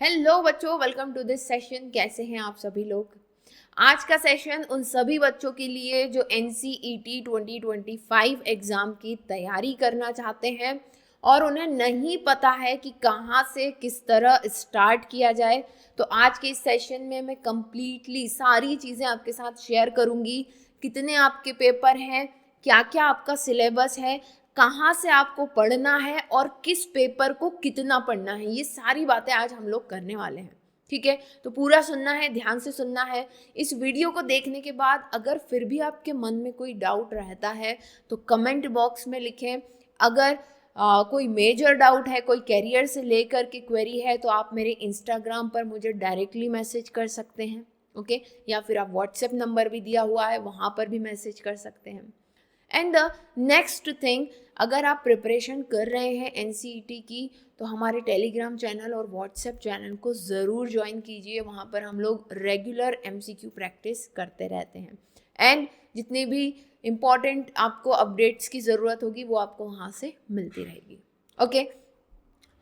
Hello बच्चों, welcome to this session. कैसे हैं आप सभी लोग। आज का सेशन उन सभी बच्चों के लिए जो NCET 2025 एग्ज़ाम की तैयारी करना चाहते हैं और उन्हें नहीं पता है कि कहाँ से किस तरह स्टार्ट किया जाए। तो आज के इस सेशन में मैं कंप्लीटली सारी चीज़ें आपके साथ शेयर करूँगी। कितने आपके पेपर हैं, क्या क्या आपका सिलेबस है, कहाँ से आपको पढ़ना है और किस पेपर को कितना पढ़ना है, ये सारी बातें आज हम लोग करने वाले हैं। ठीक है, तो पूरा सुनना है, ध्यान से सुनना है। इस वीडियो को देखने के बाद अगर फिर भी आपके मन में कोई डाउट रहता है तो कमेंट बॉक्स में लिखें। अगर कोई मेजर डाउट है, कोई कैरियर से लेकर के क्वेरी है, तो आप मेरे इंस्टाग्राम पर मुझे डायरेक्टली मैसेज कर सकते हैं। ओके, या फिर आप व्हाट्सएप नंबर भी दिया हुआ है, वहाँ पर भी मैसेज कर सकते हैं। एंड द नेक्स्ट थिंग, अगर आप प्रिपरेशन कर रहे हैं NCET की तो हमारे टेलीग्राम चैनल और व्हाट्सएप चैनल को ज़रूर ज्वाइन कीजिए। वहाँ पर हम लोग रेगुलर MCQ प्रैक्टिस करते रहते हैं एंड जितने भी इम्पॉर्टेंट आपको अपडेट्स की ज़रूरत होगी वो आपको वहाँ से मिलती रहेगी। ओके,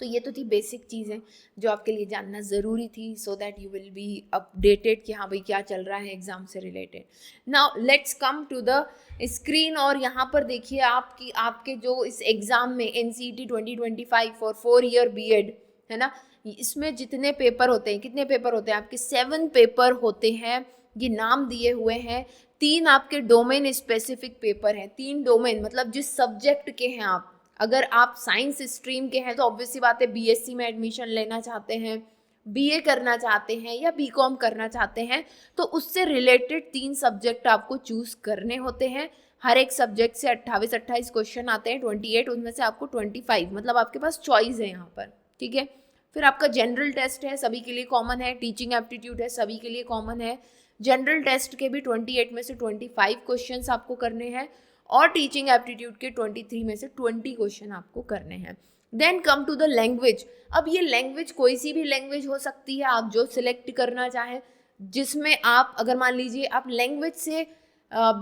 तो ये तो थी बेसिक चीज़ें जो आपके लिए जानना ज़रूरी थी, so that you will be updated कि हाँ भाई क्या चल रहा है एग्ज़ाम से related. Now let's come to the screen और यहाँ पर देखिए आपकी आपके जो इस एग्ज़ाम में NCET 2025 फॉर 4 ईयर BEd है ना, इसमें जितने पेपर होते हैं, कितने पेपर होते हैं आपके 7 पेपर होते हैं। ये नाम दिए हुए हैं। 3 आपके डोमेन स्पेसिफिक पेपर हैं। 3 डोमेन मतलब जिस सब्जेक्ट के हैं आप, अगर आप साइंस स्ट्रीम के हैं तो ऑब्वियस सी बात है BSc में एडमिशन लेना चाहते हैं, BA करना चाहते हैं या BCom करना चाहते हैं, तो उससे रिलेटेड 3 सब्जेक्ट आपको चूज़ करने होते हैं। हर एक सब्जेक्ट से 28 क्वेश्चन आते हैं, 28, उनमें से आपको 25 मतलब आपके पास चॉइस है यहाँ पर। ठीक है, फिर आपका जनरल टेस्ट है, सभी के लिए कॉमन है। टीचिंग एप्टीट्यूड है, सभी के लिए कॉमन है। जनरल टेस्ट के भी 28 में से 25 क्वेश्चंस आपको करने हैं और टीचिंग एप्टीट्यूड के 23 में से 20 क्वेश्चन आपको करने हैं। Then come to the language. अब ये लैंग्वेज कोई सी भी लैंग्वेज हो सकती है, आप जो सिलेक्ट करना चाहें, जिसमें आप अगर मान लीजिए आप लैंग्वेज से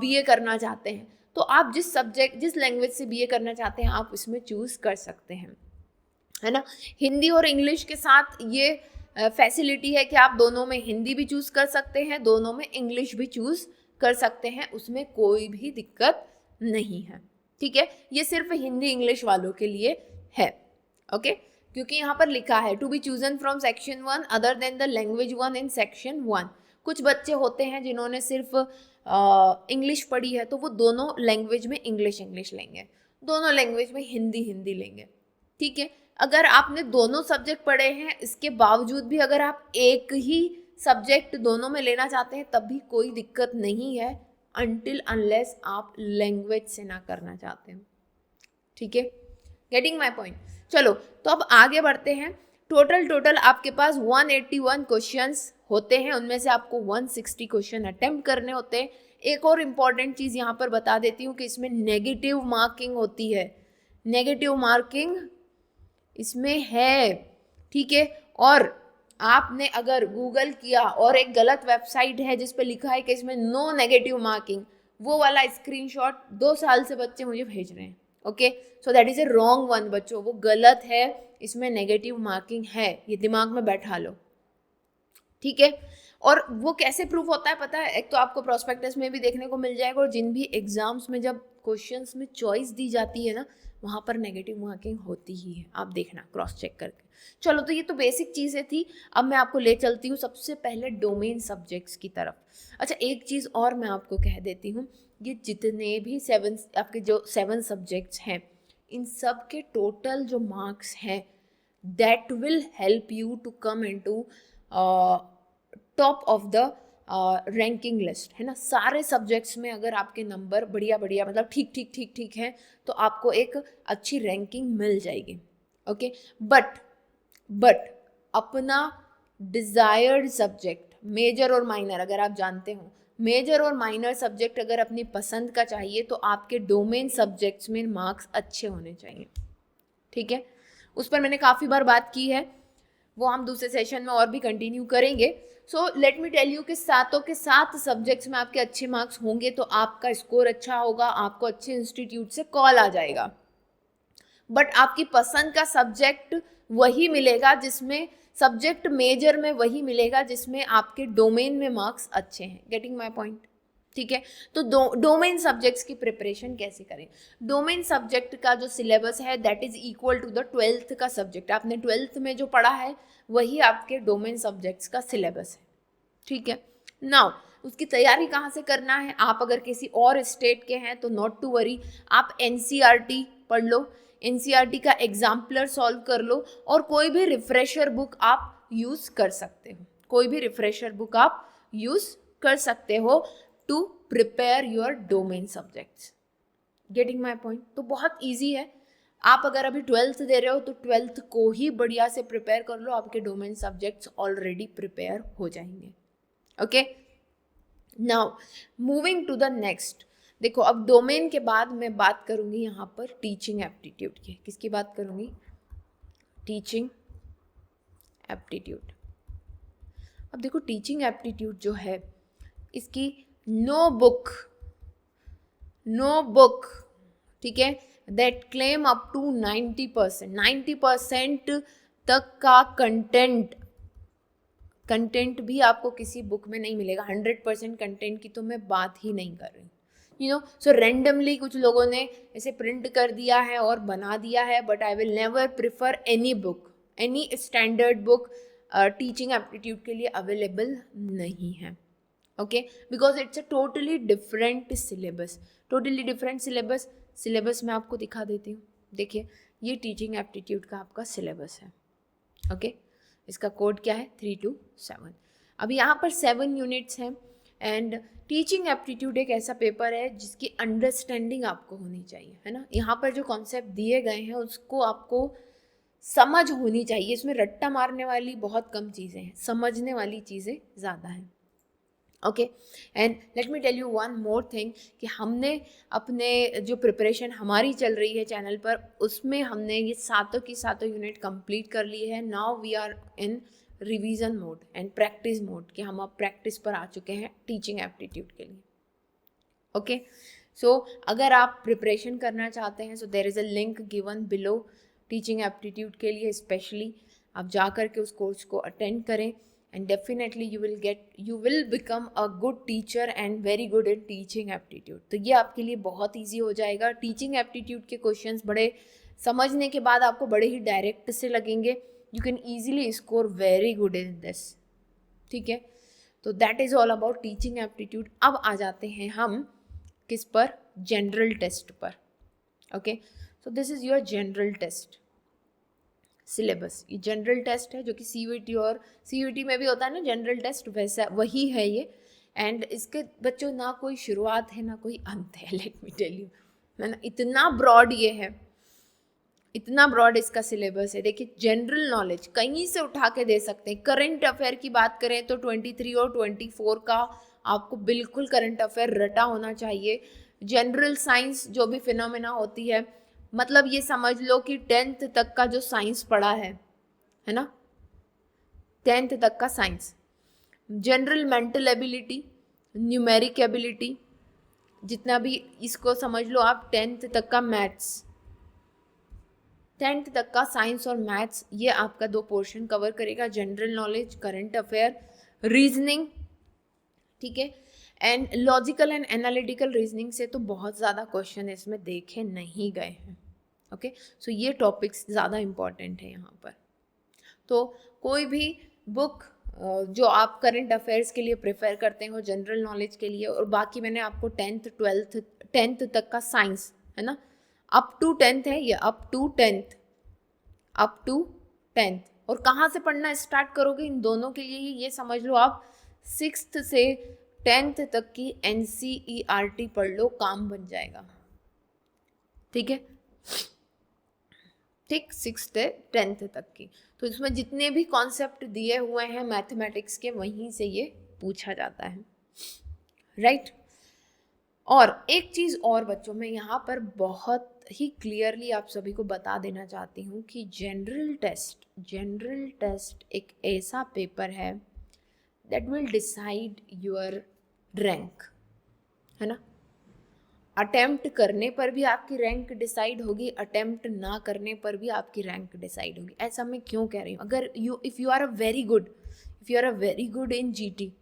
BA करना चाहते हैं तो आप जिस लैंग्वेज से BA करना चाहते हैं आप इसमें चूज़ कर सकते हैं, है ना। हिंदी और इंग्लिश के साथ ये फैसिलिटी है कि आप दोनों में हिंदी भी चूज़ कर सकते हैं, दोनों में इंग्लिश भी चूज़ कर सकते हैं, उसमें कोई भी दिक्कत नहीं है। ठीक है, ये सिर्फ हिंदी इंग्लिश वालों के लिए है। ओके, क्योंकि यहाँ पर लिखा है to be chosen from section 1 other than the language 1 in section 1। कुछ बच्चे होते हैं जिन्होंने सिर्फ इंग्लिश पढ़ी है तो वो दोनों लैंग्वेज में इंग्लिश लेंगे, दोनों लैंग्वेज में हिंदी लेंगे। ठीक है, अगर आपने दोनों सब्जेक्ट पढ़े हैं इसके बावजूद भी अगर आप एक ही सब्जेक्ट दोनों में लेना चाहते हैं तब भी कोई दिक्कत नहीं है, अनटिल अनलेस आप लैंग्वेज से ना करना चाहते हैं। ठीक है, गेटिंग माय पॉइंट। चलो तो अब आगे बढ़ते हैं। टोटल आपके पास 181 क्वेश्चंस होते हैं, उनमें से आपको 160 क्वेश्चन अटेम्प्ट करने होते हैं। एक और इम्पॉर्टेंट चीज़ यहाँ पर बता देती हूँ कि इसमें नेगेटिव मार्किंग होती है, नेगेटिव मार्किंग इसमें है। ठीक है, और आपने अगर गूगल किया और एक गलत वेबसाइट है जिस पे लिखा है कि इसमें नो नेगेटिव मार्किंग, वो वाला स्क्रीनशॉट 2 साल से बच्चे मुझे भेज रहे हैं। Okay, so that is a wrong one बच्चों, वो गलत है, इसमें नेगेटिव मार्किंग है, ये दिमाग में बैठा लो। ठीक है, और वो कैसे प्रूफ होता है पता है, एक तो आपको प्रोस्पेक्टस में भी देखने को मिल जाएगा और जिन भी एग्जाम्स में जब क्वेश्चंस में चॉइस दी जाती है ना वहाँ पर नेगेटिव मार्किंग होती ही है, आप देखना क्रॉस चेक करके। चलो तो ये तो बेसिक चीज़ें थी, अब मैं आपको ले चलती हूँ सबसे पहले डोमेन सब्जेक्ट्स की तरफ। अच्छा, एक चीज़ और मैं आपको कह देती हूँ, ये जितने भी आपके जो 7 सब्जेक्ट्स हैं इन सब के टोटल जो मार्क्स हैं that will help you to come into top of the ranking list, है ना। सारे सब्जेक्ट्स में अगर आपके नंबर बढ़िया मतलब ठीक है तो आपको एक अच्छी रैंकिंग मिल जाएगी। ओके, बट अपना डिज़ायर्ड सब्जेक्ट मेजर और माइनर, अगर आप जानते हो मेजर और माइनर सब्जेक्ट अगर अपनी पसंद का चाहिए तो आपके डोमेन सब्जेक्ट्स में मार्क्स अच्छे होने चाहिए। ठीक है, उस पर मैंने काफ़ी बार बात की है, वो हम दूसरे सेशन में और भी कंटिन्यू करेंगे। So let me tell you कि सातों के 7 सब्जेक्ट्स में आपके अच्छे मार्क्स होंगे तो आपका स्कोर अच्छा होगा, आपको अच्छे इंस्टीट्यूट से कॉल आ जाएगा। बट आपकी पसंद का सब्जेक्ट वही मिलेगा जिसमें सब्जेक्ट मेजर में वही मिलेगा जिसमें आपके डोमेन में मार्क्स अच्छे हैं। Getting my point? ठीक है, तो डोमेन सब्जेक्ट्स की प्रिपरेशन कैसे करें? डोमेन सब्जेक्ट का जो सिलेबस है that is equal to the 12th का सब्जेक्ट। आपने 12th में जो पढ़ा है वही आपके डोमेन सब्जेक्ट्स का सिलेबस है। ठीक है, नाउ उसकी तैयारी कहाँ से करना है? आप अगर किसी और स्टेट के हैं तो नॉट टू वरी, आप एनसीईआरटी पढ़ लो, एनसीईआरटी का एग्जाम्पलर सॉल्व कर लो, और कोई भी रिफ्रेशर बुक आप यूज़ कर सकते हो, कोई भी रिफ्रेशर बुक आप यूज़ कर सकते हो to prepare your domain subjects. Getting my point? तो बहुत ईजी है। आप अगर अभी 12th दे रहे हो तो 12th को ही बढ़िया से प्रिपेयर कर लो, आपके डोमेन सब्जेक्ट्स ऑलरेडी प्रिपेयर हो जाएंगे। Okay, now moving to the next. देखो, अब डोमेन के बाद मैं बात करूंगी यहाँ पर टीचिंग एप्टीट्यूड की। किसकी बात करूंगी? Teaching aptitude. अब देखो, टीचिंग एप्टीट्यूड जो है इसकी नो बुक, ठीक है, दैट क्लेम अप टू 90% तक का कंटेंट भी आपको किसी बुक में नहीं मिलेगा। 100% कंटेंट की तो मैं बात ही नहीं कर रही, यू नो। सो रेंडमली कुछ लोगों ने इसे प्रिंट कर दिया है और बना दिया है, but I will never prefer any book, any standard book teaching aptitude के लिए अवेलेबल नहीं है। Okay, because it's a totally different syllabus, syllabus मैं आपको दिखा देती हूँ। देखिए, ये टीचिंग एप्टीट्यूड का आपका सिलेबस है। ओके, इसका कोड क्या है? 327। अब यहाँ पर 7 यूनिट्स हैं, एंड टीचिंग एप्टीट्यूड एक ऐसा पेपर है जिसकी अंडरस्टैंडिंग आपको होनी चाहिए, है ना। यहाँ पर जो कॉन्सेप्ट दिए गए हैं उसको आपको समझ होनी चाहिए। इसमें रट्टा मारने वाली बहुत कम चीज़ें हैं, समझने वाली चीज़ें ज़्यादा हैं। Okay, and let me tell you one more thing कि हमने अपने जो प्रिपरेशन हमारी चल रही है चैनल पर, उसमें हमने ये सातों की सातों यूनिट कंप्लीट कर ली है। Now we are in revision mode and practice mode, कि हम अब प्रैक्टिस पर आ चुके हैं टीचिंग एप्टीट्यूड के लिए। ओके, सो अगर आप प्रिपरेशन करना चाहते हैं, so there is a link given below teaching aptitude के लिए स्पेशली। आप जा कर के उस कोर्स को अटेंड करें, and definitely you will become a good teacher and very good in teaching aptitude। तो ये आपके लिए बहुत easy हो जाएगा। टीचिंग एप्टीट्यूड के क्वेश्चंस बड़े समझने के बाद आपको बड़े ही डायरेक्ट से लगेंगे। you can easily score very good in this। ठीक है, तो that is all about teaching aptitude. अब आ जाते हैं हम किस पर? जनरल टेस्ट पर। Okay, so this is your general test syllabus. ये जनरल टेस्ट है जो कि सीयूईटी और सीयूईटी में भी होता है ना जनरल टेस्ट, वैसा वही है ये। एंड इसके बच्चों ना कोई शुरुआत है ना कोई अंत है, लेट मी टेल यू, है ना। इतना ब्रॉड ये है, इतना ब्रॉड इसका सिलेबस है। देखिए, जनरल नॉलेज कहीं से उठा के दे सकते हैं। करंट अफेयर की बात करें तो 23 और 24 का आपको बिल्कुल करंट अफेयर रटा होना चाहिए। जनरल साइंस जो भी फिनोमेना होती है, मतलब ये समझ लो कि 10th तक का जो साइंस पढ़ा है ना, 10th तक का science, general mental ability, numeric ability, जितना भी इसको समझ लो आप। 10th तक का मैथ्स, 10th तक का साइंस और मैथ्स, ये आपका 2 पोर्शन कवर करेगा। General knowledge, current affair, reasoning, ठीक है। And logical and analytical reasoning से तो बहुत ज़्यादा क्वेश्चन इसमें देखे नहीं गए हैं। ओके, सो ये टॉपिक्स ज़्यादा इम्पॉर्टेंट है यहाँ पर। तो कोई भी बुक जो आप करंट अफेयर्स के लिए प्रेफर करते हो, जनरल नॉलेज के लिए, और बाकी मैंने आपको 10th तक का साइंस, है ना, अप टू 10th है ये, अप टू टेंथ। और कहाँ से पढ़ना स्टार्ट करोगे इन दोनों के लिए? ये समझ लो आप 6th से 10th तक की एनसीईआरटी पढ़ लो, काम बन जाएगा। ठीक है, ठीक, 6th से 10th तक की। तो इसमें जितने भी कॉन्सेप्ट दिए हुए हैं मैथमेटिक्स के, वहीं से ये पूछा जाता है, राइट। और एक चीज़ और बच्चों, मैं यहाँ पर बहुत ही क्लियरली आप सभी को बता देना चाहती हूँ कि जनरल टेस्ट एक ऐसा पेपर है that will decide your rank, है ना। अटेम्प्ट करने पर भी आपकी रैंक डिसाइड होगी, अटेम्प्ट ना करने पर भी आपकी रैंक डिसाइड होगी। ऐसा मैं क्यों कह रही हूँ? अगर if you are a very good in GT,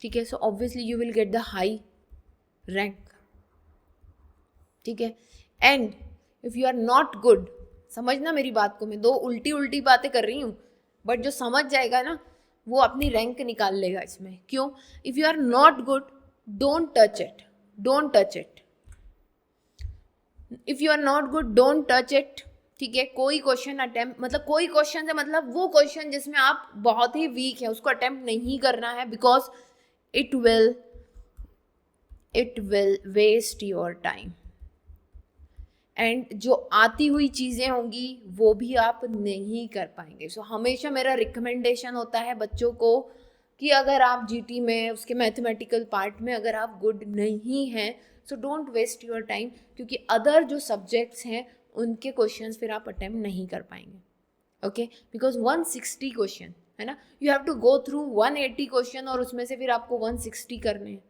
ठीक है, so obviously you will get the high rank, ठीक है। And if you are not good, समझना मेरी बात को, मैं दो उल्टी बातें कर रही हूँ, बट जो समझ जाएगा ना वो अपनी रैंक निकाल लेगा इसमें। क्यों? If you are not good, don't touch it. If you are not good, don't touch it, ठीक है। कोई क्वेश्चन अटेम्प्ट, मतलब कोई क्वेश्चन से मतलब वो क्वेश्चन जिसमें आप बहुत ही वीक है उसको अटेम्प्ट नहीं करना है, because it will waste your time. And जो आती हुई चीज़ें होंगी वो भी आप नहीं कर पाएंगे। सो हमेशा मेरा रिकमेंडेशन होता है बच्चों को कि अगर आप जीटी में उसके मैथमेटिकल पार्ट में अगर आप गुड नहीं हैं, so don't waste your time, क्योंकि अदर जो सब्जेक्ट्स हैं उनके क्वेश्चंस फिर आप अटेम्प्ट नहीं कर पाएंगे, ओके। बिकॉज 160 क्वेश्चन है ना, you have to go through 180 question और उसमें से फिर आपको 160 करने हैं।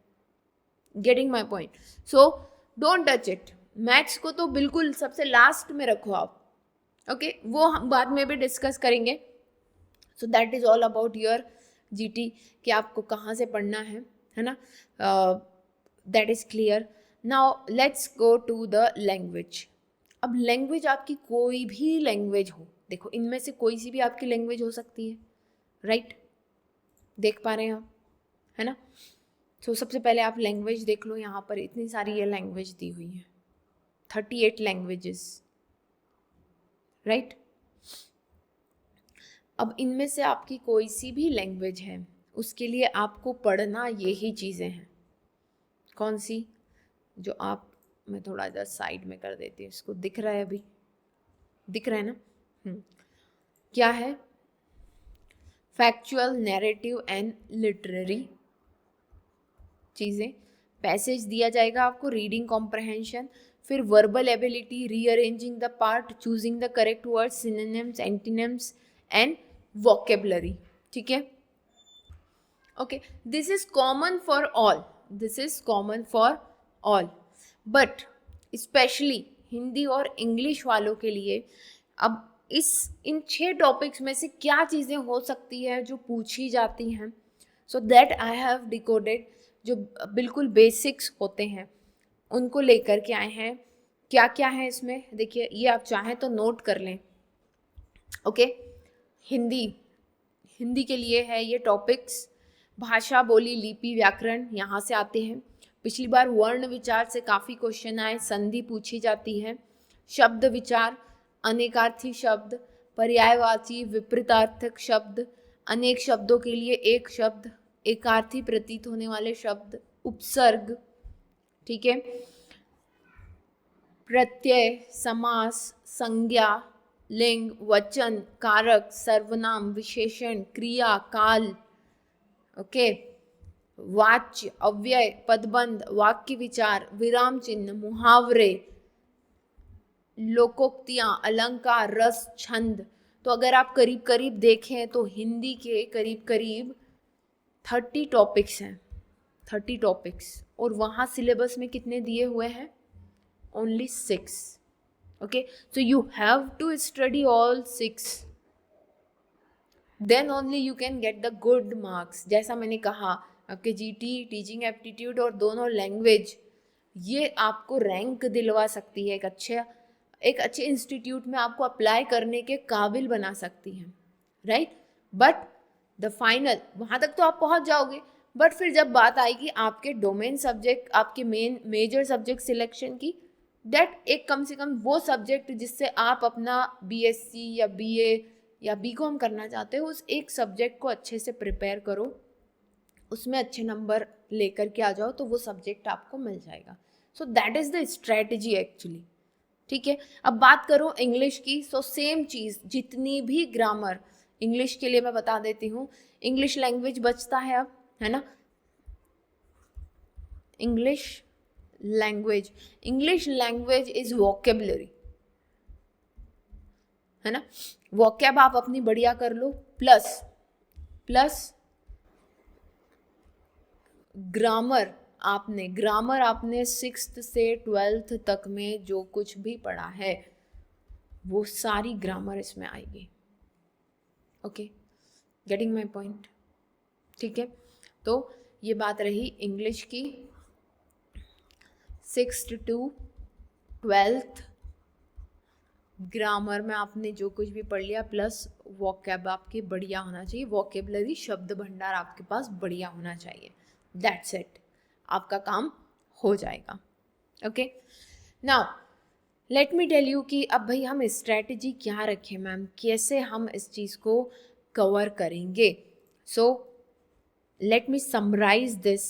Getting my point? So don't touch it. Maths को तो बिल्कुल सबसे लास्ट में रखो आप, ओके, वो हम बाद में भी डिस्कस करेंगे। So that is all about your GT, कि आपको कहाँ से पढ़ना है ना, that is clear. Now let's go to the language. अब लैंग्वेज आपकी कोई भी लैंग्वेज हो, देखो इनमें से कोई सी भी आपकी लैंग्वेज हो सकती है, राइट? देख पा रहे हैं आप, है ना? तो सबसे पहले आप लैंग्वेज देख लो, यहाँ पर इतनी सारी ये लैंग्वेज दी हुई है, 38 लैंग्वेजेस, राइट? अब इनमें से आपकी कोई सी भी लैंग्वेज है, उसके लिए आपको पढ़ना यही चीज़ें हैं। कौन सी? जो आप, मैं थोड़ा इधर साइड में कर देती हूँ, इसको दिख रहा है, अभी दिख रहा है ना? क्या है? फैक्चुअल, नैरेटिव एंड लिटरेरी चीज़ें। पैसेज दिया जाएगा आपको, रीडिंग कॉम्प्रहेंशन, फिर verbal ability, rearranging the part, choosing the correct words, synonyms, antonyms and vocabulary, ठीक है। Okay, this is common for all, but specially Hindi और इंग्लिश वालों के लिए अब इन 6 टॉपिक्स में से क्या चीज़ें हो सकती है जो पूछी जाती हैं, so that I have decoded, जो बिल्कुल बेसिक्स होते हैं उनको लेकर के आए हैं। क्या क्या है इसमें, देखिए, ये आप चाहें तो नोट कर लें, ओके। हिंदी के लिए है ये टॉपिक्स। भाषा, बोली, लिपि, व्याकरण यहाँ से आते हैं। पिछली बार वर्ण विचार से काफ़ी क्वेश्चन आए, संधि पूछी जाती है। शब्द विचार, अनेकार्थी शब्द, पर्यायवाची, विपरीतार्थक शब्द, अनेक शब्दों के लिए एक शब्द, एकार्थी प्रतीत होने वाले शब्द, उपसर्ग, ठीक है, प्रत्यय, समास, संज्ञा, लिंग, वचन, कारक, सर्वनाम, विशेषण, क्रिया, काल, ओके, वाच्य, अव्यय, पदबंध, वाक्य विचार, विराम चिन्ह, मुहावरे, लोकोक्तियां, अलंकार, रस, छंद। तो अगर आप करीब करीब देखें तो हिंदी के करीब करीब 30 टॉपिक्स हैं, 30 टॉपिक्स, और वहाँ सिलेबस में कितने दिए हुए हैं? only 6, okay, so you have to study all 6, then only you can get the good marks। जैसा मैंने कहा, आपके जीटी, टीचिंग एप्टीट्यूड और दोनों लैंग्वेज, ये आपको रैंक दिलवा सकती है, एक अच्छे इंस्टीट्यूट में आपको अप्लाई करने के काबिल बना सकती है, राइट? बट द फाइनल, वहाँ तक तो आप पहुँच जाओगे, बट फिर जब बात आएगी आपके डोमेन सब्जेक्ट, आपके मेजर सब्जेक्ट सिलेक्शन की, डेट एक कम से कम वो सब्जेक्ट जिससे आप अपना बीएससी या बीए या बीकॉम करना चाहते हो, उस एक सब्जेक्ट को अच्छे से प्रिपेयर करो, उसमें अच्छे नंबर लेकर के आ जाओ, तो वो सब्जेक्ट आपको मिल जाएगा। सो that is the strategy actually, ठीक है। अब बात करो इंग्लिश की, सो सेम चीज़, जितनी भी ग्रामर, इंग्लिश के लिए मैं बता देती हूँ, इंग्लिश लैंग्वेज बचता है अब, है ना, इंग्लिश लैंग्वेज इज वोकेबलरी, है ना। वोकैब आप अपनी बढ़िया कर लो, प्लस ग्रामर आपने ग्रामर आपने 6th से 12th तक में जो कुछ भी पढ़ा है वो सारी ग्रामर इसमें आएगी। Okay, getting my point? ठीक है, तो ये बात रही इंग्लिश की 6th to 12th। ग्रामर में आपने जो कुछ भी पढ़ लिया, प्लस वोकैब आपके बढ़िया होना चाहिए, वोकेबलरी शब्द भंडार आपके पास बढ़िया होना चाहिए। दैट्स इट, आपका काम हो जाएगा। Okay, now let me tell you कि अब भाई हम स्ट्रैटेजी क्या रखें मैम, कैसे हम इस चीज़ को कवर करेंगे। So let me summarise this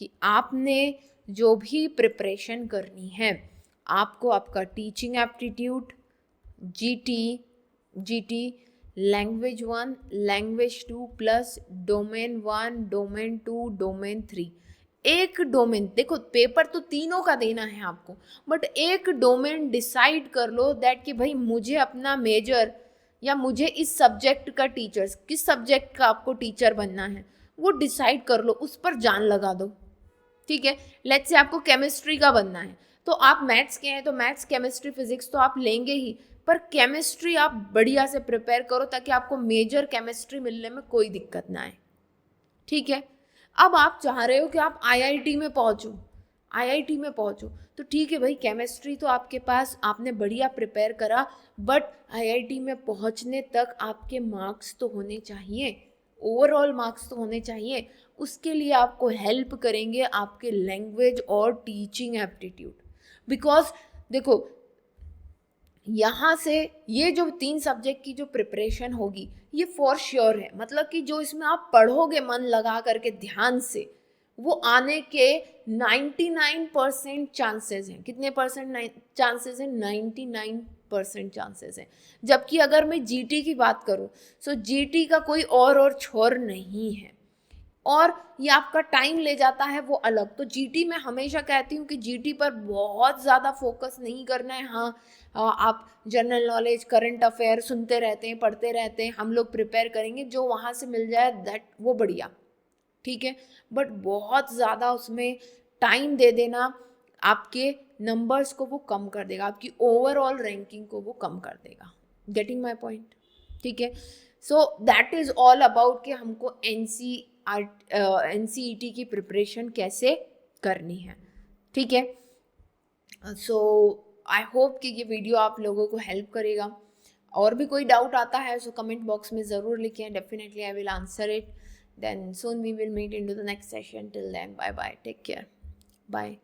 कि आपने जो भी प्रिपरेशन करनी है, आपको आपका teaching aptitude, GT, language 1, language 2 plus domain 1, domain 2, domain 3, एक डोमेन, देखो पेपर तो तीनों का देना है आपको, बट एक डोमेन डिसाइड कर लो दैट कि भाई मुझे अपना मेजर या मुझे इस सब्जेक्ट का टीचर, किस सब्जेक्ट का आपको टीचर बनना है वो डिसाइड कर लो, उस पर जान लगा दो। ठीक है, लेट्स से आपको केमिस्ट्री का बनना है, तो आप मैथ्स के हैं तो मैथ्स, केमिस्ट्री, फिजिक्स तो आप लेंगे ही, पर केमिस्ट्री आप बढ़िया से प्रिपेयर करो ताकि आपको मेजर केमिस्ट्री मिलने में कोई दिक्कत ना आए। ठीक है, अब आप चाह रहे हो कि आप आईआईटी में पहुंचो, तो ठीक है भाई, केमिस्ट्री तो आपके पास आपने बढ़िया प्रिपेयर करा, बट आईआईटी में पहुंचने तक आपके मार्क्स तो होने चाहिए, ओवरऑल मार्क्स तो होने चाहिए। उसके लिए आपको हेल्प करेंगे आपके लैंग्वेज और टीचिंग एप्टीट्यूड, बिकॉज देखो यहाँ से ये जो 3 सब्जेक्ट की जो प्रिपरेशन होगी ये फॉर श्योर है, मतलब कि जो इसमें आप पढ़ोगे मन लगा करके ध्यान से, वो आने के 99% चांसेस हैं। कितने परसेंट चांसेस हैं? 99% चांसेस हैं। जबकि अगर मैं जीटी की बात करूँ, सो जीटी का कोई और छोर नहीं है, और ये आपका टाइम ले जाता है वो अलग। तो जीटी में हमेशा कहती हूँ कि जीटी पर बहुत ज़्यादा फोकस नहीं करना है। हाँ, आप जनरल नॉलेज, करंट अफेयर सुनते रहते हैं, पढ़ते रहते हैं, हम लोग प्रिपेयर करेंगे, जो वहाँ से मिल जाए दैट वो बढ़िया, ठीक है, बट बहुत ज़्यादा उसमें टाइम दे देना आपके नंबर्स को वो कम कर देगा, आपकी ओवरऑल रैंकिंग को वो कम कर देगा। Getting my point? ठीक है, सो दैट इज़ ऑल अबाउट कि हमको एनसीईटी की प्रिपरेशन कैसे करनी है। ठीक है, सो आई होप कि ये वीडियो आप लोगों को हेल्प करेगा। और भी कोई डाउट आता है सो कमेंट बॉक्स में ज़रूर लिखें, definitely I will answer it. Then soon we will meet into the next session. Till then, bye bye, take care, bye.